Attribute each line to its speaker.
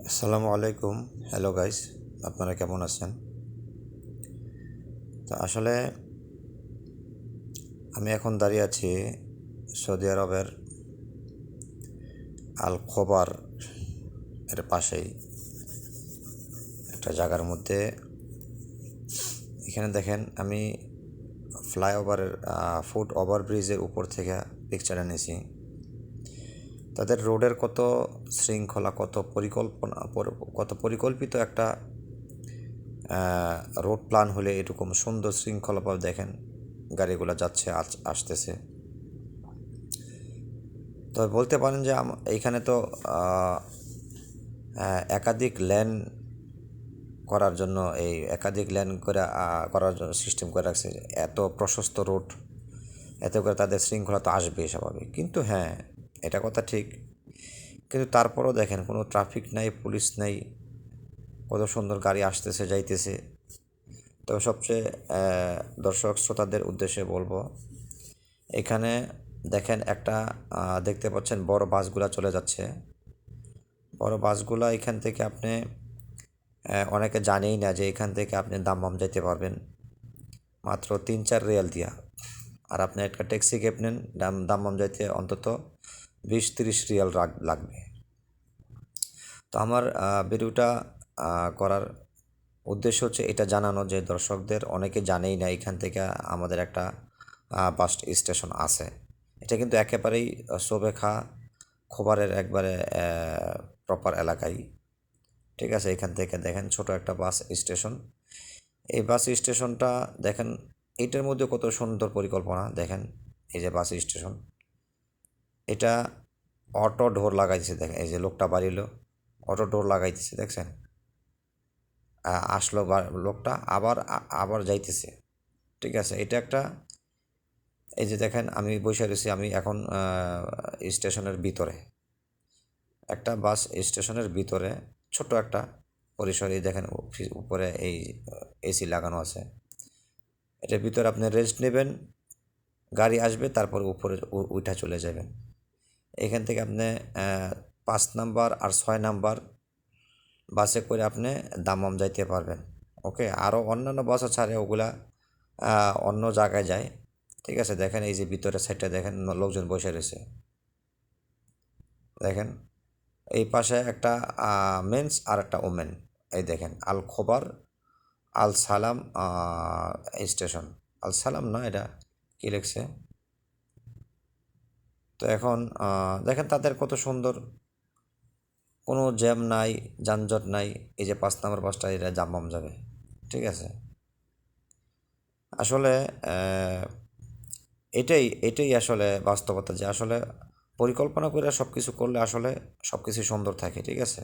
Speaker 1: আসসালামু আলাইকুম। Hello guys, আপনারা কেমন আছেন? তো আসলে আমি এখন দাঁড়িয়ে আছি সৌদি আরবের আল খোবার এর পাশেই একটা জায়গার মধ্যে। এখানে দেখেন আমি ফ্লাইওভারের ফুট ওভারব্রিজের উপর থেকে পিকচার এনেছি। তাদের রোডের কত শৃঙ্খলা, কত পরিকল্পিত একটা রোড প্ল্যান হলে এরকম সুন্দর শৃঙ্খলাভাবে দেখেন গাড়িগুলো যাচ্ছে আসতেছে। তবে বলতে পারেন যে এইখানে তো একাধিক লেন করার জন্য একাধিক লেন করার জন্য সিস্টেম করে রাখছে। এত প্রশস্ত রোড, এতে করে তাদের শৃঙ্খলা তো আসবেই স্বাভাবিক। কিন্তু হ্যাঁ, এটা কথা ঠিক, কিন্তু তারপরও দেখেন কোনো ট্রাফিক নাই, পুলিশ নাই, কত সুন্দর গাড়ি আসতেছে যাইতেছে। তবে সবচেয়ে দর্শক শ্রোতাদের উদ্দেশ্যে বলবো, এখানে দেখেন একটা দেখতে পাচ্ছেন বড় বাসগুলা চলে যাচ্ছে। বড় বাসগুলা এখান থেকে আপনি অনেকে জানেই না যে এখান থেকে আপনি দাম্মাম যেতে পারবেন মাত্র 3-4 রিয়াল দিয়া। আর আপনি একটা ট্যাক্সি ক্যাব নেন, দাম্মাম যাইতে অন্তত 20-30 রিয়াল লাগবে। তো আমার ভিডিওটা করার উদ্দেশ্য হচ্ছে এটা জানানো যে দর্শকদের অনেকে জানেই না এখান থেকে আমাদের একটা বাস স্টেশন আছে। এটা কিন্তু একেবারেই সোবেখা খোবারের একবারে প্রপার এলাকায়। ঠিক আছে, এখান থেকে দেখেন ছোট একটা বাস স্টেশন। এই বাস স্টেশনটা দেখেন, এইটার মধ্যে কত সুন্দর পরিকল্পনা দেখেন। এই যে বাস স্টেশন, এটা অটো ডোর লাগাইছে দেখেন। এই যে লোকটা বাড়িলো, অটো ডোর লাগাইতেছে দেখছেন। আসলো লোকটা, আবার যাইতেছে। ঠিক আছে, এটা একটা, এই যে দেখেন আমি বসে রয়েছি, আমি এখন স্টেশনের ভিতরে, একটা বাস স্টেশনের ভিতরে ছোট একটা পরিসরে দেখেন উপরে এই এসি লাগানো আছে। এটার ভিতরে আপনি রেস্ট নেবেন, গাড়ি আসবে, তারপর উপরে উঠা চলে যাবেন। এখান থেকে আপনি 5 নাম্বার আর 6 নাম্বার বাসে করে আপনি দাম্মাম যাইতে পারবেন। ওকে, আরও অন্যান্য বাসও ছাড়ে, ওগুলা অন্য জায়গায় যায়। ঠিক আছে, দেখেন এই যে ভিতরের সাইডটা দেখেন লোকজন বসে রয়েছে দেখেন। এই পাশে একটা মেন্স আর একটা ওমেন। এই দেখেন আল খোবার আল সালাম স্টেশন। আল সালাম না, এটা কী লিখছে। তো এখন দেখেন তাদের কত সুন্দর, কোনো জ্যাম নাই, যানজট নাই। এই যে 5 নাম্বার বাসটা, এটা দাম্মাম যাবে। ঠিক আছে, আসলে এটাই আসলে বাস্তবতা, যে আসলে পরিকল্পনা করে সব কিছু করলে আসলে সব কিছু সুন্দর থাকে। ঠিক আছে।